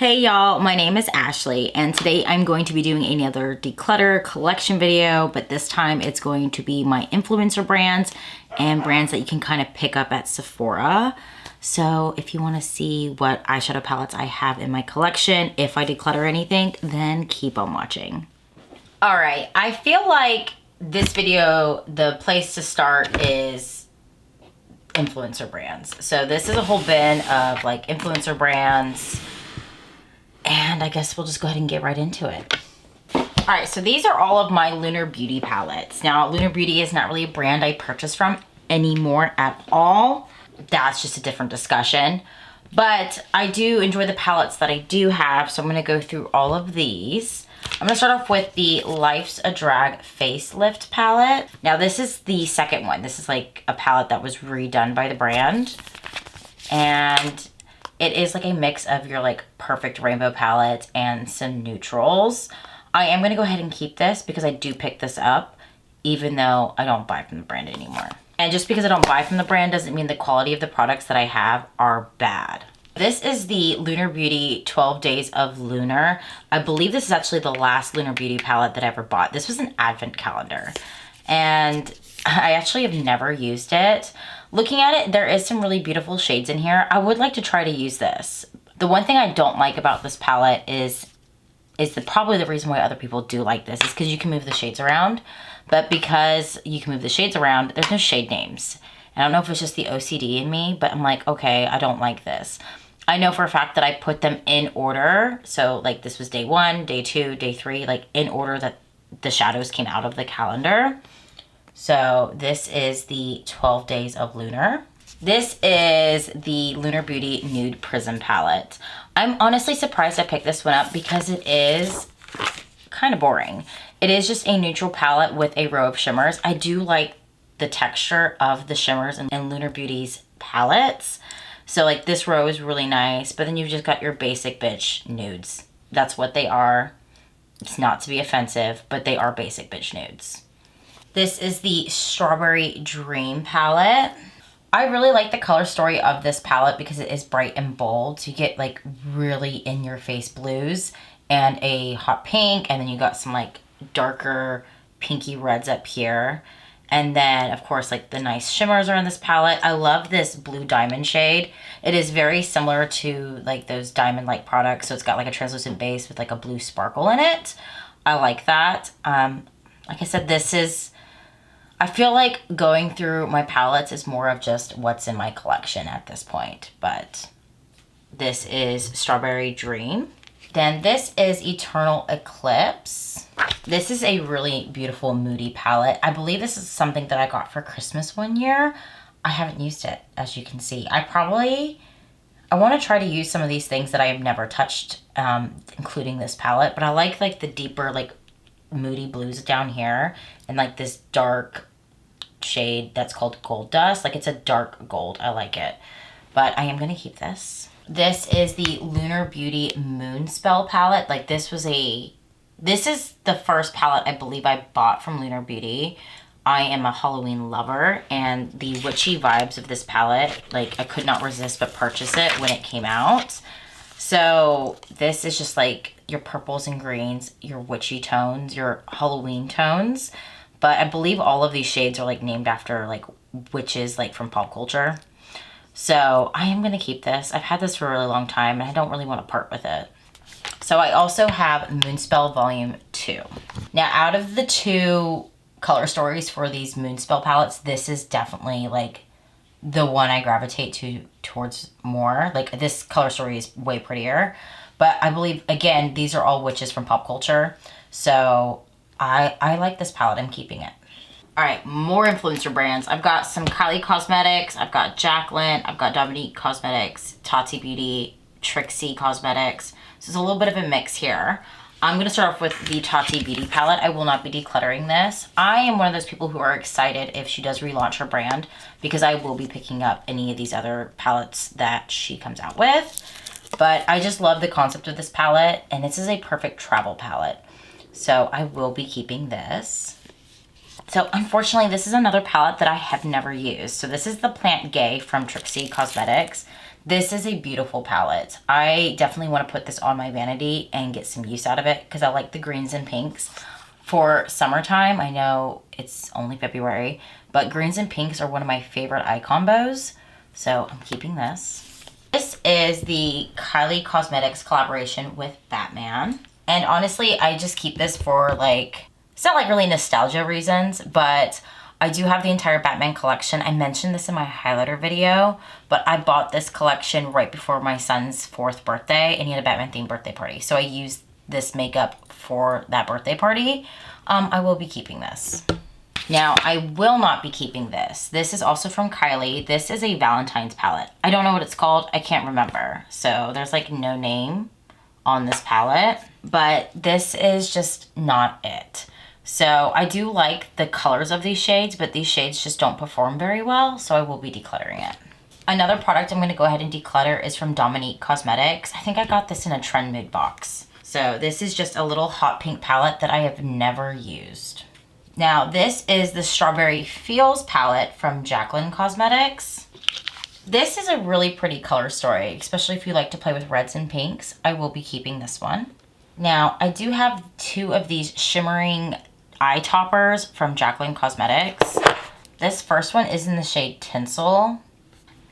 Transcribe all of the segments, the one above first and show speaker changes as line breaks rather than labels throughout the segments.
Hey y'all, my name is Ashley and today I'm going to be doing another declutter collection video, but this time it's going to be my influencer brands and brands that you can kind of pick up at Sephora. So if you want to see what eyeshadow palettes I have in my collection, if I declutter anything, then keep on watching. All right, I feel like this video, the place to start is influencer brands. So this is a whole bin of like influencer brands. And I guess we'll just go ahead and get right into it. All right, so these are all of my Lunar Beauty palettes. Now, Lunar Beauty is not really a brand I purchase from anymore at all. That's just a different discussion. But I do enjoy the palettes that I do have, so I'm gonna go through all of these. I'm gonna start off with the Life's a Drag Facelift palette. Now, this is the second one. This is like a palette that was redone by the brand. And it is like a mix of your like perfect rainbow palette and some neutrals. I am gonna go ahead and keep this because I do pick this up even though I don't buy from the brand anymore. And just because I don't buy from the brand doesn't mean the quality of the products that I have are bad. This is the Lunar Beauty 12 Days of Lunar. I believe this is actually the last Lunar Beauty palette that I ever bought. This was an advent calendar and I actually have never used it. Looking at it, there is some really beautiful shades in here. I would like to try to use this. The one thing I don't like about this palette is probably the reason why other people do like this is because you can move the shades around. But because you can move the shades around, there's no shade names. I don't know if it's just the OCD in me, but I'm like, okay, I don't like this. I know for a fact that I put them in order. So like this was day 1, day 2, day 3, like in order that the shadows came out of the calendar. So this is the 12 Days of Lunar. This is the Lunar Beauty Nude Prism palette. I'm honestly surprised I picked this one up because it is kind of boring. It is just a neutral palette with a row of shimmers. I do like the texture of the shimmers in Lunar Beauty's palettes. So like this row is really nice, but then you've just got your basic bitch nudes. That's what they are. It's not to be offensive, but they are basic bitch nudes. This is the Strawberry Dream palette. I really like the color story of this palette because it is bright and bold. So you get like really in your face blues and a hot pink. And then you got some like darker pinky reds up here. And then of course like the nice shimmers are in this palette. I love this blue diamond shade. It is very similar to like those diamond like products. So it's got like a translucent base with like a blue sparkle in it. I like that. Like I said, this is, I feel like going through my palettes is more of just what's in my collection at this point, but this is Strawberry Dream. Then this is Eternal Eclipse. This is a really beautiful moody palette. I believe this is something that I got for Christmas one year. I haven't used it, as you can see. I want to try to use some of these things that I have never touched, including this palette, but I like the deeper like moody blues down here and like this dark shade that's called Gold Dust. Like it's a dark gold. I like it. But I am going to keep this. This is the Lunar Beauty Moon Spell palette. Like this is the first palette I believe I bought from Lunar Beauty. I am a Halloween lover and the witchy vibes of this palette, like I could not resist but purchase it when it came out. So this is just like your purples and greens, your witchy tones, your Halloween tones. But I believe all of these shades are like named after like witches like from pop culture. So I am going to keep this. I've had this for a really long time and I don't really want to part with it. So I also have Moonspell Volume 2. Now out of the two color stories for these Moonspell palettes, this is definitely like the one I gravitate towards more. Like this color story is way prettier. But I believe, again, these are all witches from pop culture. So I like this palette. I'm keeping it. All right, more influencer brands. I've got some Kylie Cosmetics. I've got Jaclyn. I've got Dominique Cosmetics, Tati Beauty, Trixie Cosmetics. So it's a little bit of a mix here. I'm going to start off with the Tati Beauty palette. I will not be decluttering this. I am one of those people who are excited if she does relaunch her brand because I will be picking up any of these other palettes that she comes out with. But I just love the concept of this palette and this is a perfect travel palette. So I will be keeping this. So unfortunately, this is another palette that I have never used. So this is the Plant Gay from Trixie Cosmetics. This is a beautiful palette. I definitely want to put this on my vanity and get some use out of it because I like the greens and pinks. For summertime, I know it's only February, but greens and pinks are one of my favorite eye combos. So I'm keeping this. This is the Kylie Cosmetics collaboration with Batman. And honestly, I just keep this for like, it's not like really nostalgia reasons, but I do have the entire Batman collection. I mentioned this in my highlighter video, but I bought this collection right before my son's 4th birthday and he had a Batman themed birthday party. So I used this makeup for that birthday party. I will be keeping this. Now, I will not be keeping this. This is also from Kylie. This is a Valentine's palette. I don't know what it's called. I can't remember. So there's like no name on this palette, but this is just not it. So I do like the colors of these shades, but these shades just don't perform very well. So I will be decluttering it. Another product I'm going to go ahead and declutter is from Dominique Cosmetics. I think I got this in a Trend Mood box. So this is just a little hot pink palette that I have never used. Now this is the Strawberry Feels palette from Jaclyn Cosmetics. This is a really pretty color story, especially if you like to play with reds and pinks. I will be keeping this one. Now I do have 2 of these shimmering eye toppers from Jaclyn Cosmetics. This first one is in the shade Tinsel.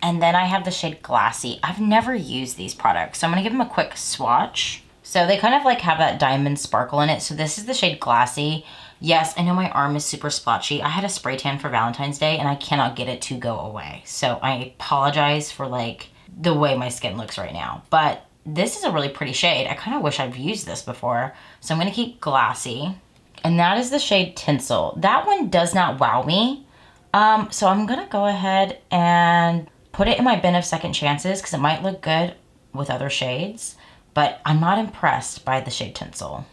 And then I have the shade Glassy. I've never used these products, so I'm gonna give them a quick swatch. So they kind of like have that diamond sparkle in it. So this is the shade Glassy. Yes, I know my arm is super splotchy. I had a spray tan for Valentine's Day and I cannot get it to go away. So I apologize for like the way my skin looks right now. But this is a really pretty shade. I kind of wish I've used this before. So I'm gonna keep Glassy. And that is the shade Tinsel. That one does not wow me. So I'm gonna go ahead and put it in my bin of second chances because it might look good with other shades. But I'm not impressed by the shade Tinsel.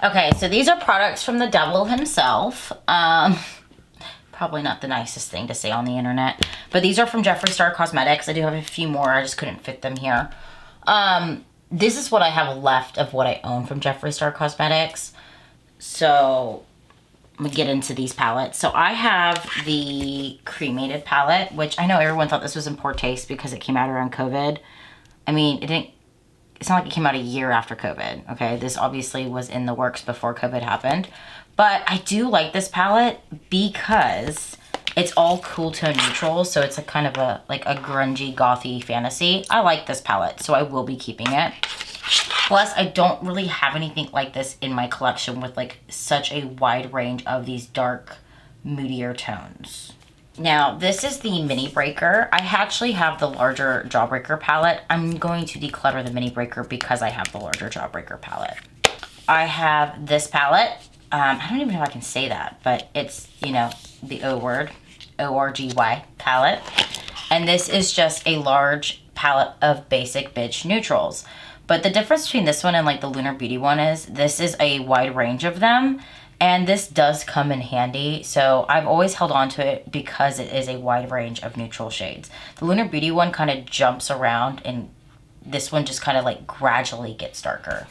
Okay, so these are products from the devil himself. Probably not the nicest thing to say on the internet. But these are from Jeffree Star Cosmetics. I do have a few more. I just couldn't fit them here. This is what I have left of what I own from Jeffree Star Cosmetics. So I'm gonna get into these palettes. So I have the cremated palette, which I know everyone thought this was in poor taste because it came out around COVID. I mean, it's not like it came out a year after COVID, okay? This obviously was in the works before COVID happened. But I do like this palette because it's all cool tone neutrals, so it's a kind of a grungy, gothy fantasy. I like this palette, so I will be keeping it. Plus, I don't really have anything like this in my collection with like such a wide range of these dark, moodier tones. Now, this is the Mini Breaker. I actually have the larger Jawbreaker palette. I'm going to declutter the Mini Breaker because I have the larger Jawbreaker palette. I have this palette. I don't even know if I can say that, but it's, you know, the O word, O-R-G-Y palette. And this is just a large palette of basic bitch neutrals. But the difference between this one and like the Lunar Beauty one is this is a wide range of them. And this does come in handy, so I've always held on to it because it is a wide range of neutral shades. The Lunar Beauty one kind of jumps around, and this one just kind of like gradually gets darker.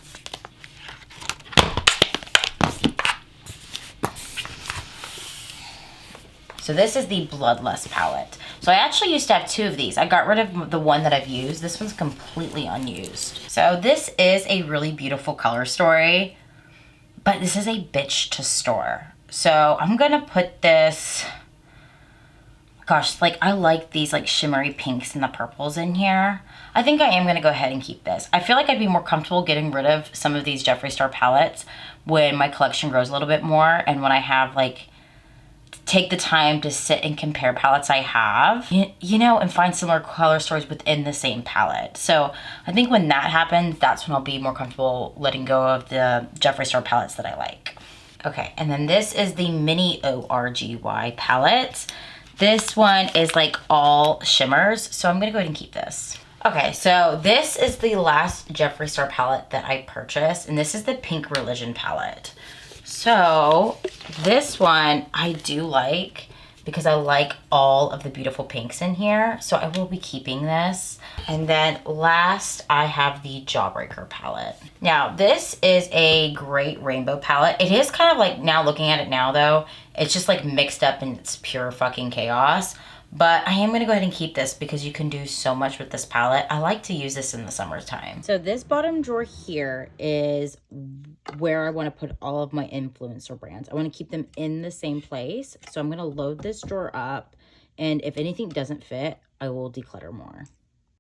So this is the Bloodlust palette. So I actually used to have 2 of these. I got rid of the one that I've used. This one's completely unused. So this is a really beautiful color story. But this is a bitch to store. So I'm gonna put this, gosh, like I like these like shimmery pinks and the purples in here. I think I am gonna go ahead and keep this. I feel like I'd be more comfortable getting rid of some of these Jeffree Star palettes when my collection grows a little bit more and when I have like, take the time to sit and compare palettes I have, you know, and find similar color stories within the same palette. So I think when that happens, that's when I'll be more comfortable letting go of the Jeffree Star palettes that I like. Okay, and then this is the Mini ORGY palette. This one is like all shimmers, so I'm gonna go ahead and keep this. Okay, so this is the last Jeffree Star palette that I purchased, and this is the Pink Religion palette. So this one I do like because I like all of the beautiful pinks in here. So I will be keeping this. And then last I have the Jawbreaker palette. Now this is a great rainbow palette. It is kind of like, now looking at it now though, it's just like mixed up and it's pure fucking chaos. But I am going to go ahead and keep this because you can do so much with this palette. I like to use this in the summertime. So this bottom drawer here is where I want to put all of my influencer brands. I want to keep them in the same place. So I'm going to load this drawer up. And if anything doesn't fit, I will declutter more.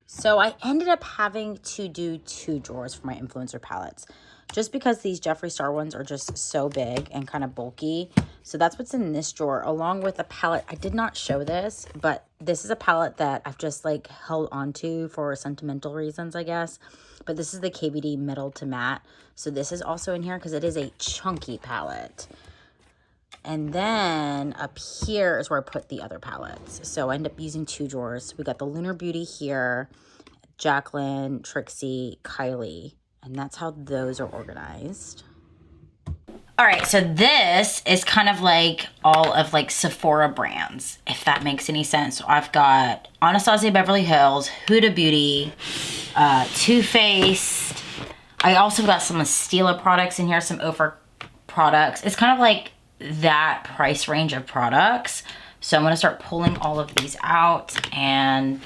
So I ended up having to do 2 drawers for my influencer palettes just because these Jeffree Star ones are just so big and kind of bulky. So that's what's in this drawer along with a palette. I did not show this, but this is a palette that I've just like held onto for sentimental reasons, I guess. But this is the KVD Metal to Matte. So this is also in here because it is a chunky palette. And then up here is where I put the other palettes. So I end up using 2 drawers. We got the Lunar Beauty here, Jaclyn, Trixie, Kylie. And that's how those are organized. All right, so this is kind of like all of like Sephora brands, if that makes any sense. So I've got Anastasia Beverly Hills, Huda Beauty, Too Faced. I also got some Stila products in here, some Ofer products. It's kind of like that price range of products. So I'm gonna start pulling all of these out and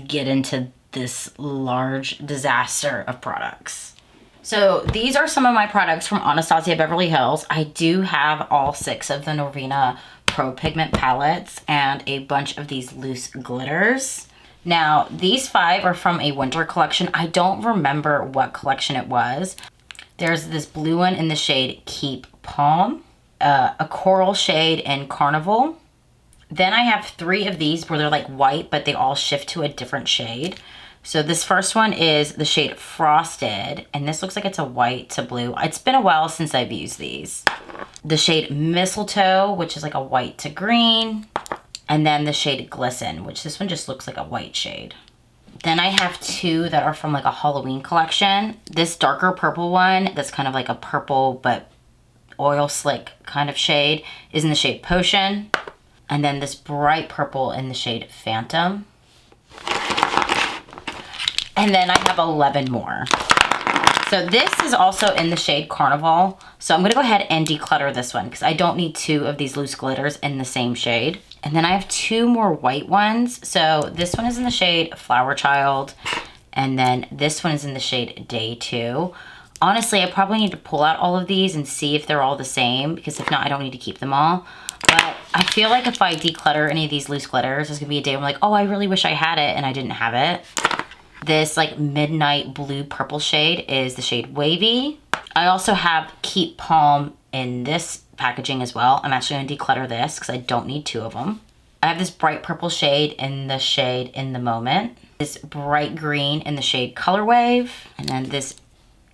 get into this large disaster of products. So these are some of my products from Anastasia Beverly Hills. I do have all 6 of the Norvina Pro Pigment palettes and a bunch of these loose glitters. Now, these 5 are from a winter collection. I don't remember what collection it was. There's this blue one in the shade Keep Palm, a coral shade in Carnival. Then I have 3 of these where they're like white, but they all shift to a different shade. So this first one is the shade Frosted, and this looks like it's a white to blue. It's been a while since I've used these. The shade Mistletoe, which is like a white to green, and then the shade Glisten, which this one just looks like a white shade. Then I have 2 that are from like a Halloween collection. This darker purple one, that's kind of like a purple but oil slick kind of shade, is in the shade Potion. And then this bright purple in the shade Phantom. And then I have 11 more. So this is also in the shade Carnival. So I'm gonna go ahead and declutter this one because I don't need 2 of these loose glitters in the same shade. And then I have 2 more white ones. So this one is in the shade Flower Child. And then this one is in the shade Day 2. Honestly, I probably need to pull out all of these and see if they're all the same, because if not, I don't need to keep them all. But I feel like if I declutter any of these loose glitters, there's gonna be a day where I'm like, oh, I really wish I had it and I didn't have it. This like midnight blue purple shade is the shade Wavy. I also have Keep Palm in this packaging as well. I'm actually gonna declutter this because I don't need 2 of them. I have this bright purple shade in the shade In the Moment. This bright green in the shade Color Wave. And then this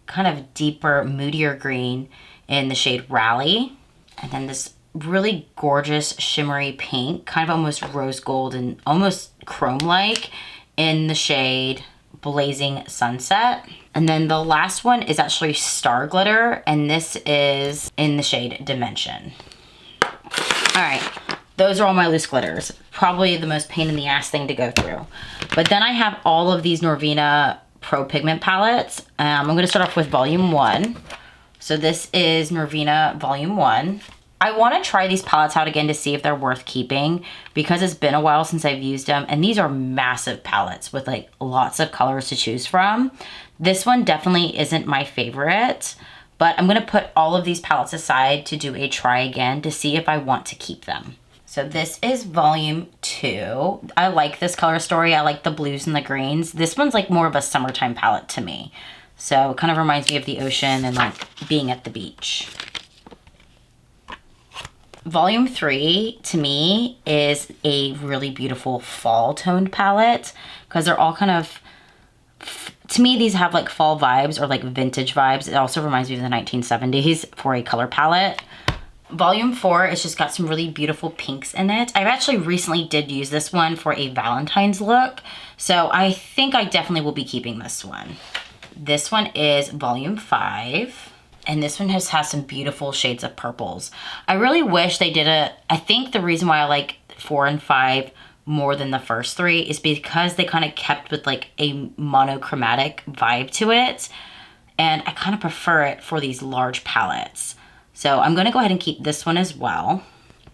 kind of deeper, moodier green in the shade Rally. And then this really gorgeous shimmery pink, kind of almost rose gold and almost chrome-like in the shade Blazing Sunset. And then the last one is actually Star Glitter, and this is in the shade Dimension. All right, those are all my loose glitters. Probably the most pain in the ass thing to go through. But then I have all of these Norvina Pro Pigment palettes. I'm gonna start off with Volume 1. So this is Norvina Volume 1. I want to try these palettes out again to see if they're worth keeping because it's been a while since I've used them, and these are massive palettes with like lots of colors to choose from. This one definitely isn't my favorite, but I'm going to put all of these palettes aside to do a try again to see if I want to keep them. So this is Volume 2. I like this color story. I like the blues and the greens. This one's like more of a summertime palette to me. So it kind of reminds me of the ocean and like being at the beach. Volume 3 to me is a really beautiful fall toned palette because they're all kind of, to me, these have like fall vibes or like vintage vibes. It also reminds me of the 1970s for a color palette. Volume 4, it's just got some really beautiful pinks in it. I actually recently did use this one for a Valentine's look, so I think I definitely will be keeping this one. This one is Volume 5. And this one has some beautiful shades of purples. I really wish they did I think the reason why I like 4 and 5 more than the first 3 is because they kind of kept with like a monochromatic vibe to it. And I kind of prefer it for these large palettes. So I'm gonna go ahead and keep this one as well.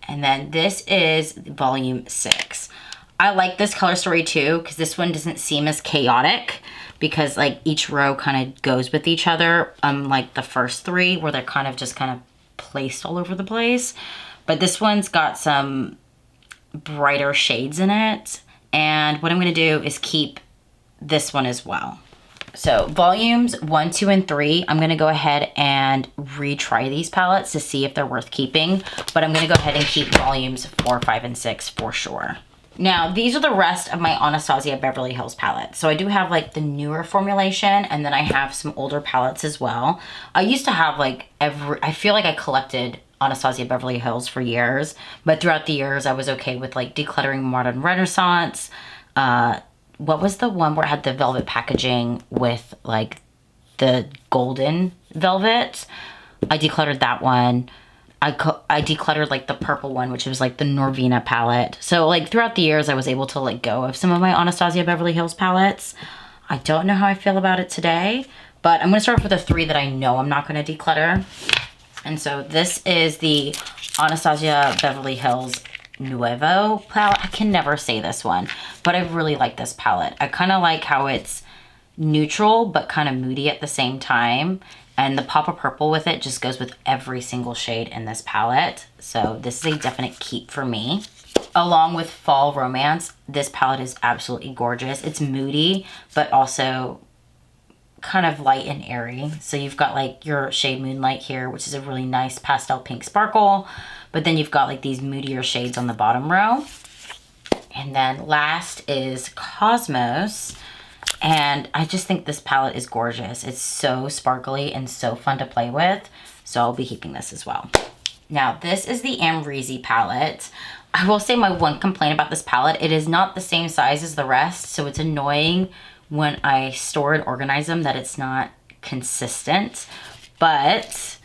And then this is Volume 6. I like this color story too, because this one doesn't seem as chaotic, because like each row kind of goes with each other, like the first three where they're kind of placed all over the place. But this one's got some brighter shades in it. And what I'm gonna do is keep this one as well. So volumes 1, 2, and 3, I'm gonna go ahead and retry these palettes to see if they're worth keeping, but I'm gonna go ahead and keep volumes 4, 5, and 6 for sure. Now, these are the rest of my Anastasia Beverly Hills palette. So I do have like the newer formulation, and then I have some older palettes as well. I used to have like I feel like I collected Anastasia Beverly Hills for years, but throughout the years I was okay with like Decluttering Modern Renaissance. What was the one where it had the velvet packaging with like the golden velvet? I decluttered that one. I decluttered like the purple one, which was like the Norvina palette. So like throughout the years, I was able to let go of some of my Anastasia Beverly Hills palettes. I don't know how I feel about it today, but I'm gonna start off with the 3 that I know I'm not gonna declutter. And so this is the Anastasia Beverly Hills Nuevo palette. I can never say this one, but I really like this palette. I kind of like how it's neutral, but kind of moody at the same time. And the pop of purple with it just goes with every single shade in this palette. So this is a definite keep for me. Along with Fall Romance, this palette is absolutely gorgeous. It's moody, but also kind of light and airy. So you've got like your shade Moonlight here, which is a really nice pastel pink sparkle. But then you've got like these moodier shades on the bottom row. And then last is Cosmos. And I just think this palette is gorgeous. It's so sparkly and so fun to play with. So I'll be keeping this as well. Now this is the Amrezy palette. I will say my one complaint about this palette, it is not the same size as the rest. So it's annoying when I store and organize them that it's not consistent. But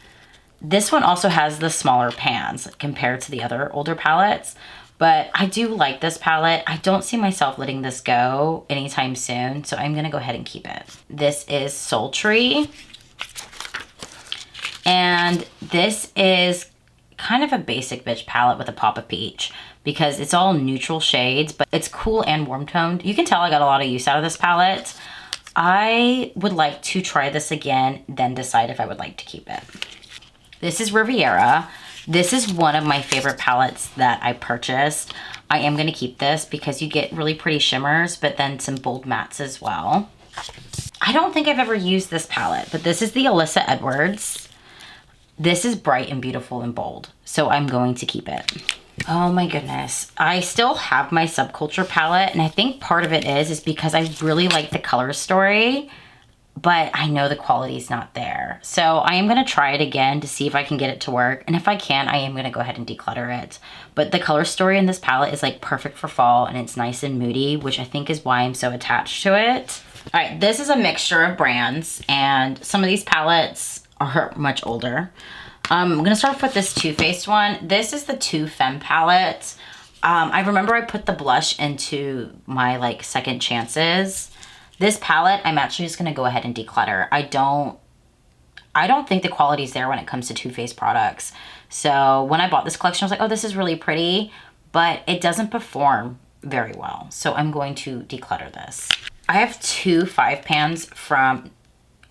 this one also has the smaller pans compared to the other older palettes. But I do like this palette. I don't see myself letting this go anytime soon, so I'm gonna go ahead and keep it. This is Sultry. And this is kind of a basic bitch palette with a pop of peach because it's all neutral shades, but it's cool and warm toned. You can tell I got a lot of use out of this palette. I would like to try this again, then decide if I would like to keep it. This is Riviera. This is one of my favorite palettes that I purchased. I am going to keep this because you get really pretty shimmers, but then some bold mattes as well. I don't think I've ever used this palette, but this is the Alyssa Edwards. This is bright and beautiful and bold, so I'm going to keep it. Oh my goodness. I still have my Subculture palette, and I think part of it is because I really like the color story, but I know the quality is not there. So I am going to try it again to see if I can get it to work. And if I can, I am going to go ahead and declutter it. But the color story in this palette is like perfect for fall, and it's nice and moody, which I think is why I'm so attached to it. All right, this is a mixture of brands, and some of these palettes are much older. I'm going to start off with this Too Faced one. This is the Too Femme palette. I remember I put the blush into my like second chances. This palette, I'm actually just going to go ahead and declutter. I don't think the quality's there when it comes to Too Faced products. So when I bought this collection, I was like, oh, this is really pretty, but it doesn't perform very well. So I'm going to declutter this. I have 2 5 pans from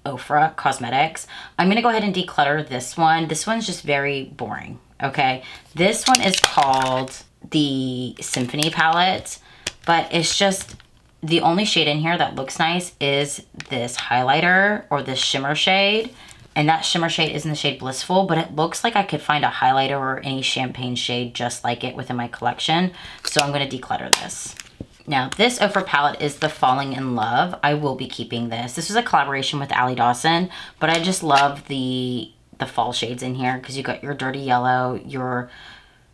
Ofra Cosmetics. I'm going to go ahead and declutter this one. This one's just very boring, okay? This one is called the Symphony palette, but it's just... the only shade in here that looks nice is this highlighter or this shimmer shade. And that shimmer shade is in the shade Blissful, but it looks like I could find a highlighter or any champagne shade just like it within my collection. So I'm going to declutter this. Now this Ofra palette is the Falling in Love. I will be keeping this. This was a collaboration with Allie Dawson, but I just love the fall shades in here because you got your dirty yellow, your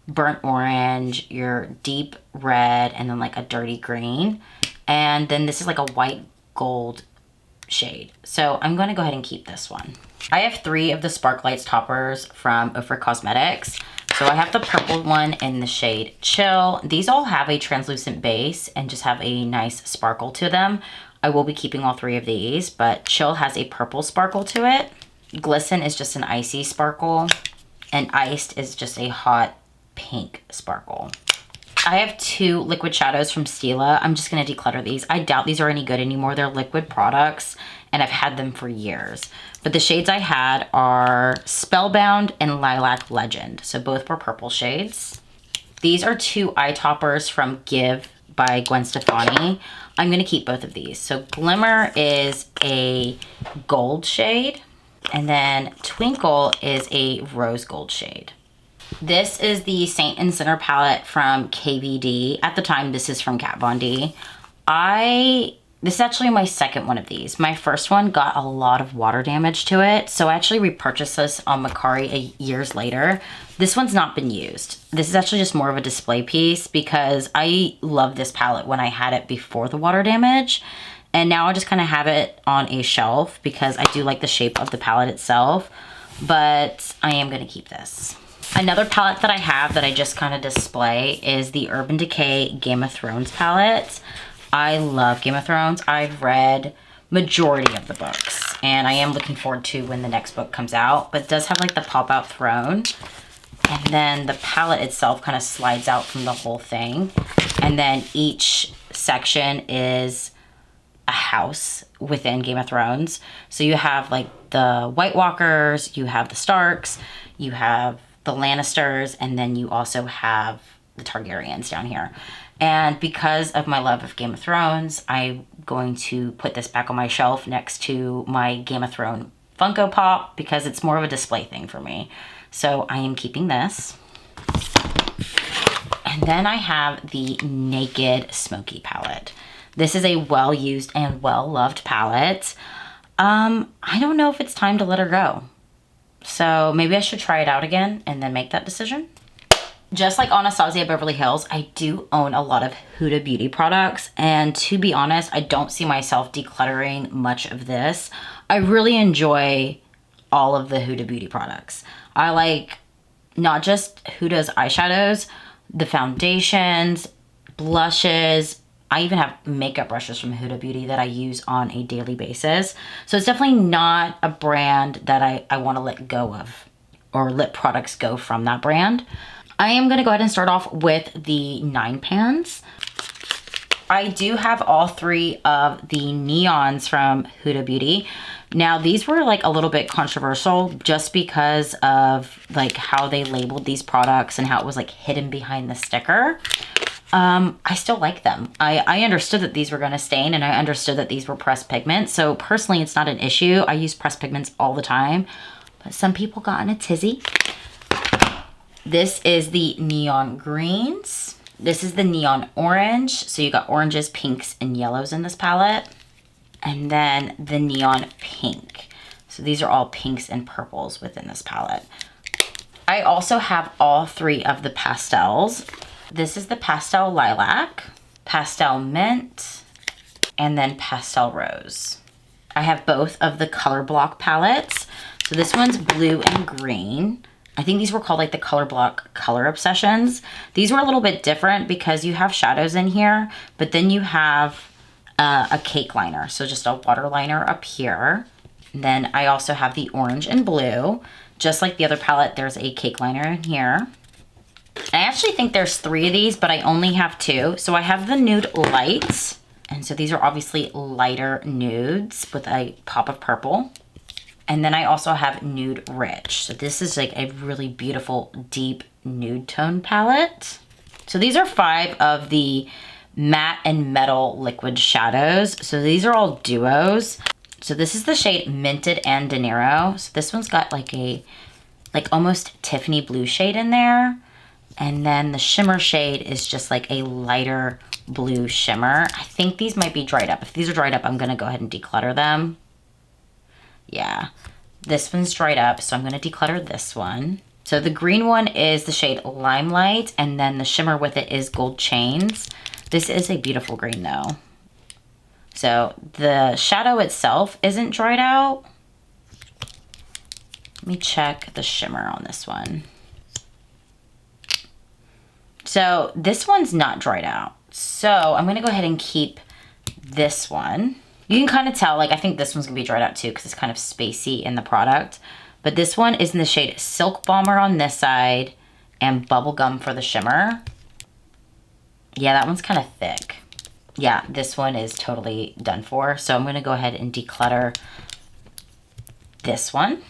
burnt orange, your deep red, and then like a dirty green. And then this is like a white gold shade. So I'm going to go ahead and keep this one. I have 3 of the Sparklights toppers from Ofra Cosmetics. So I have the purple one in the shade Chill. These all have a translucent base and just have a nice sparkle to them. I will be keeping all 3 of these, but Chill has a purple sparkle to it. Glisten is just an icy sparkle. And Iced is just a hot pink sparkle. I have 2 liquid shadows from Tula. I'm just gonna declutter these. I doubt these are any good anymore. They're liquid products and I've had them for years. But the shades I had are Spellbound and Lilac Legend. So both were purple shades. These are 2 eye toppers from Give by Gwen Stefani. I'm gonna keep both of these. So Glimmer is a gold shade, and then Twinkle is a rose gold shade. This is the Saint and Sinner palette from KVD. At the time, this is from Kat Von D. This is actually my second one of these. My first one got a lot of water damage to it, so I actually repurchased this on Mercari years later. This one's not been used. This is actually just more of a display piece because I love this palette when I had it before the water damage. And now I just kind of have it on a shelf because I do like the shape of the palette itself, but I am gonna keep this. Another palette that I have that I just kind of display is the Urban Decay Game of Thrones palette. I love Game of Thrones. I've read majority of the books and I am looking forward to when the next book comes out, but it does have like the pop out throne. And then the palette itself kind of slides out from the whole thing. And then each section is a house within Game of Thrones. So you have like the White Walkers, you have the Starks, you have the Lannisters, and then you also have the Targaryens down here. And because of my love of Game of Thrones, I'm going to put this back on my shelf next to my Game of Thrones Funko Pop because it's more of a display thing for me. So I am keeping this. And then I have the Naked Smoky palette. This is a well-used and well-loved palette. I don't know if it's time to let her go. So maybe I should try it out again and then make that decision. Just like Anastasia Beverly Hills, I do own a lot of Huda Beauty products. And to be honest, I don't see myself decluttering much of this. I really enjoy all of the Huda Beauty products. I like not just Huda's eyeshadows, the foundations, blushes. I even have makeup brushes from Huda Beauty that I use on a daily basis. So it's definitely not a brand that I want to let go of or let products go from that brand. I am going to go ahead and start off with the 9 pans. I do have all 3 of the neons from Huda Beauty. Now these were like a little bit controversial just because of like how they labeled these products and how it was like hidden behind the sticker. I still like them. I understood that these were going to stain and I understood that these were pressed pigments. So personally, it's not an issue. I use pressed pigments all the time, but some people got in a tizzy. This is the neon greens. This is the neon orange. So you got oranges, pinks, and yellows in this palette. And then the neon pink. So these are all pinks and purples within this palette. I also have all 3 of the pastels. This is the pastel lilac, pastel mint, and then pastel rose. I have both of the color block palettes. So this one's blue and green. I think these were called like the color block color obsessions. These were a little bit different because you have shadows in here, but then you have a cake liner. So just a water liner up here. And then I also have the orange and blue. Just like the other palette, there's a cake liner in here. I actually think there's 3 of these, but I only have 2. So I have the nude lights. And so these are obviously lighter nudes with a pop of purple. And then I also have nude rich. So this is like a really beautiful deep nude tone palette. So these are 5 of the matte and metal liquid shadows. So these are all duos. So this is the shade Minted and De Niro. So this one's got like a almost Tiffany blue shade in there. And then the shimmer shade is just like a lighter blue shimmer. I think these might be dried up. If these are dried up, I'm gonna go ahead and declutter them. Yeah, this one's dried up, so I'm gonna declutter this one. So the green one is the shade Limelight, and then the shimmer with it is Gold Chains. This is a beautiful green though. So the shadow itself isn't dried out. Let me check the shimmer on this one. So this one's not dried out. So I'm gonna go ahead and keep this one. You can kind of tell, like I think this one's gonna be dried out too because it's kind of spacey in the product. But this one is in the shade Silk Bomber on this side and Bubblegum for the shimmer. Yeah, that one's kind of thick. Yeah, this one is totally done for. So I'm gonna go ahead and declutter this one.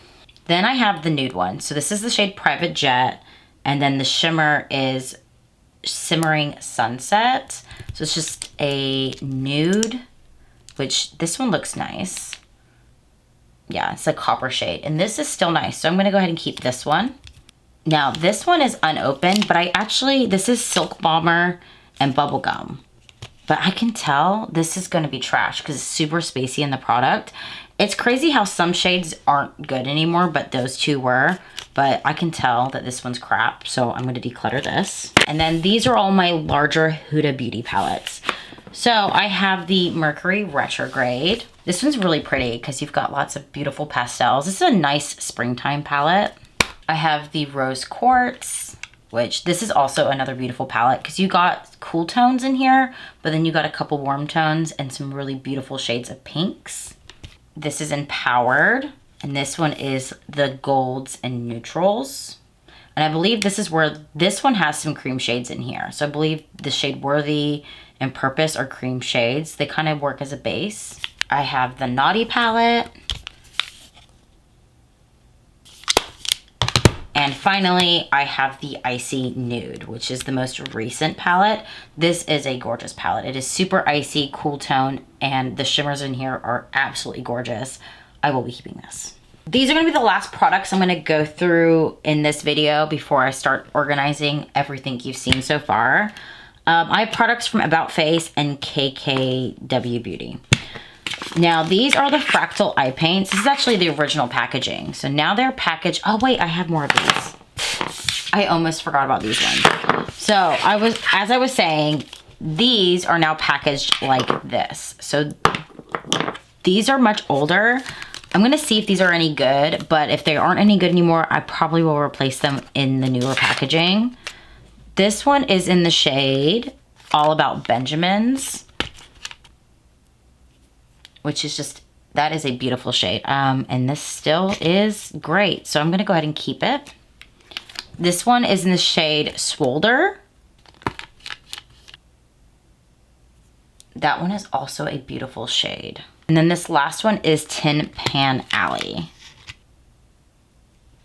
Then I have the nude one. So this is the shade Private Jet, and then the shimmer is Simmering Sunset. So it's just a nude, which this one looks nice. Yeah, it's a copper shade, and this is still nice. So I'm gonna go ahead and keep this one. Now this one is unopened, but this is Silk Bomber and Bubblegum. But I can tell this is gonna be trash because it's super spacey in the product. It's crazy how some shades aren't good anymore, but those two were. But I can tell that this one's crap, so I'm gonna declutter this. And then these are all my larger Huda Beauty palettes. So I have the Mercury Retrograde. This one's really pretty because you've got lots of beautiful pastels. This is a nice springtime palette. I have the Rose Quartz, which this is also another beautiful palette because you got cool tones in here, but then you got a couple warm tones and some really beautiful shades of pinks. This is Empowered, and this one is the golds and neutrals. And I believe this is where this one has some cream shades in here. So I believe the shade Worthy and Purpose are cream shades. They kind of work as a base. I have the Naughty palette. And finally, I have the Icy Nude, which is the most recent palette. This is a gorgeous palette. It is super icy, cool tone, and the shimmers in here are absolutely gorgeous. I will be keeping this. These are gonna be the last products I'm gonna go through in this video before I start organizing everything you've seen so far. I have products from About Face and KKW Beauty. Now, these are the Fractal Eye Paints. This is actually the original packaging. So now they're packaged. Oh, wait, I have more of these. I almost forgot about these ones. So as I was saying, these are now packaged like this. So these are much older. I'm going to see if these are any good, but if they aren't any good anymore, I probably will replace them in the newer packaging. This one is in the shade All About Benjamins, which is just, that is a beautiful shade. And this still is great. So I'm gonna go ahead and keep it. This one is in the shade Swolder. That one is also a beautiful shade. And then this last one is Tin Pan Alley.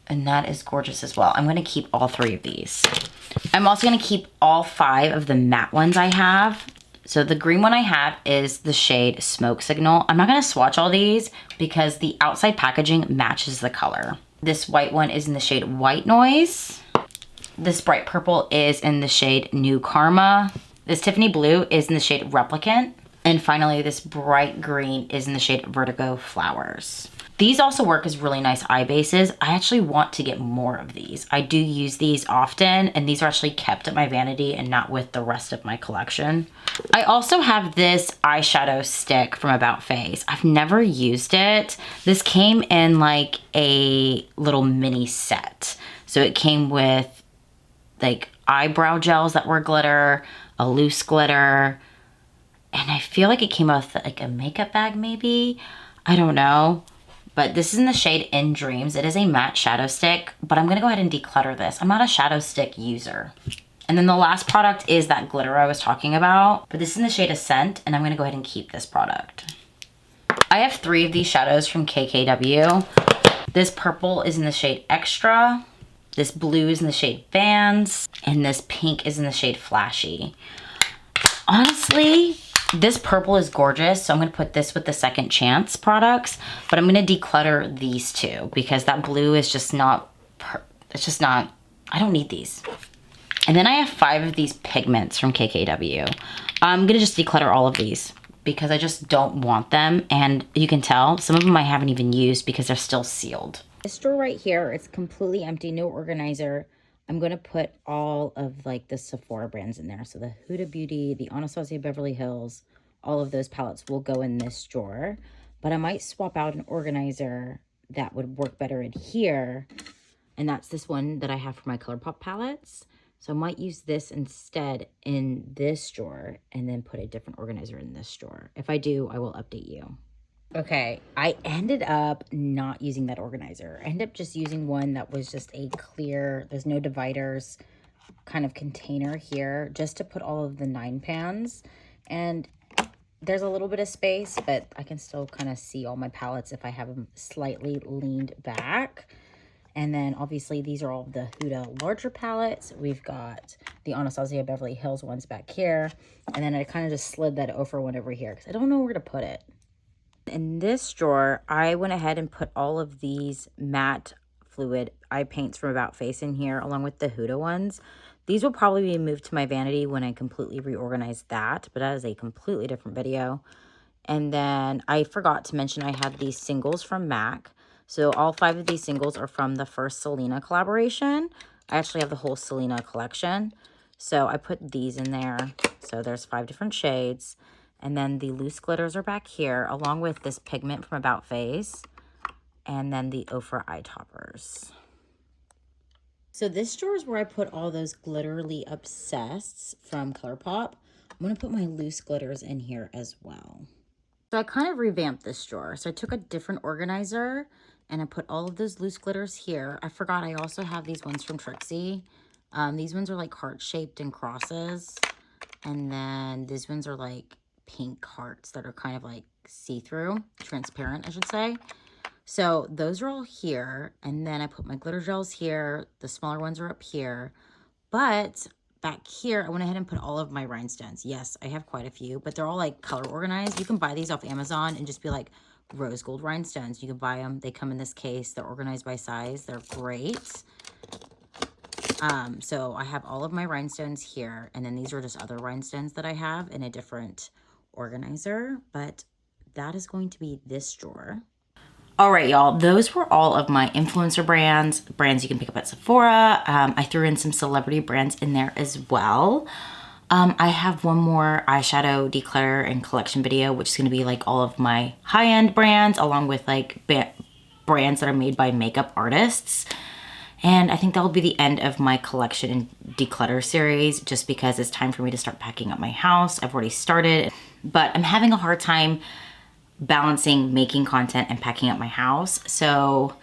And that is gorgeous as well. I'm gonna keep all three of these. I'm also gonna keep all 5 of the matte ones I have. So the green one I have is the shade Smoke Signal. I'm not gonna swatch all these because the outside packaging matches the color. This white one is in the shade White Noise. This bright purple is in the shade New Karma. This Tiffany blue is in the shade Replicant. And finally, this bright green is in the shade Vertigo Flowers. These also work as really nice eye bases. I actually want to get more of these. I do use these often, and these are actually kept at my vanity and not with the rest of my collection. I also have this eyeshadow stick from About Face. I've never used it. This came in like a little mini set. So it came with like eyebrow gels that were glitter, a loose glitter, and I feel like it came with like a makeup bag maybe. I don't know. But this is in the shade In Dreams. It is a matte shadow stick, but I'm gonna go ahead and declutter this. I'm not a shadow stick user. And then the last product is that glitter I was talking about, but this is in the shade Ascent, and I'm gonna go ahead and keep this product. I have 3 of these shadows from KKW. This purple is in the shade Extra, this blue is in the shade Vans, and this pink is in the shade Flashy. Honestly, this purple is gorgeous, so I'm gonna put this with the Second Chance products, but I'm gonna declutter these 2 because that blue is just not, I don't need these. And then I have 5 of these pigments from KKW. I'm gonna just declutter all of these because I just don't want them, and you can tell some of them I haven't even used because they're still sealed. This drawer right here, it's completely empty, no organizer. I'm going to put all of like the Sephora brands in there. So the Huda Beauty, the Anastasia Beverly Hills, all of those palettes will go in this drawer. But I might swap out an organizer that would work better in here. And that's this one that I have for my ColourPop palettes. So I might use this instead in this drawer and then put a different organizer in this drawer. If I do, I will update you. Okay, I ended up not using that organizer. I ended up just using one that was just a clear, there's no dividers. kind of container here just to put all of the 9 pans. And there's a little bit of space, but I can still kind of see all my palettes if I have them slightly leaned back. And then obviously these are all of the Huda larger palettes. We've got the Anastasia Beverly Hills ones back here. And then I kind of just slid that over one over here because I don't know where to put it. In this drawer, I went ahead and put all of these matte fluid eye paints from About Face in here along with the Huda ones. These will probably be moved to my vanity when I completely reorganize that, but that is a completely different video. And then I forgot to mention I have these singles from MAC. So all 5 of these singles are from the first Selena collaboration. I actually have the whole Selena collection. So I put these in there. So there's 5 different shades. And then the loose glitters are back here, along with this pigment from About Face. And then the Ofra eye toppers. So this drawer is where I put all those Glitterly Obsessed from ColourPop. I'm going to put my loose glitters in here as well. So I kind of revamped this drawer. So I took a different organizer and I put all of those loose glitters here. I forgot I also have these ones from Trixie. These ones are like heart-shaped and crosses. And then these ones are like pink hearts that are kind of like see-through, transparent, I should say. So those are all here. And then I put my glitter gels here. The smaller ones are up here. But back here, I went ahead and put all of my rhinestones. Yes, I have quite a few, but they're all like color organized. You can buy these off Amazon and just be like rose gold rhinestones. You can buy them. They come in this case. They're organized by size. They're great. So I have all of my rhinestones here. And then these are just other rhinestones that I have in a different organizer. But that is going to be this drawer. All right, y'all, those were all of my influencer brands you can pick up at Sephora. I threw in some celebrity brands in there as well. I have one more eyeshadow declutter and collection video, which is going to be like all of my high-end brands along with like brands that are made by makeup artists. And I think that'll be the end of my collection and declutter series just because it's time for me to start packing up my house. I've already started, but I'm having a hard time balancing making content and packing up my house. So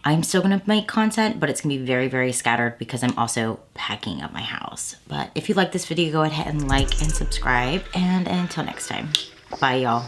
I'm still gonna make content, but it's gonna be very, very scattered because I'm also packing up my house. But if you like this video, go ahead and like and subscribe. And until next time, bye y'all.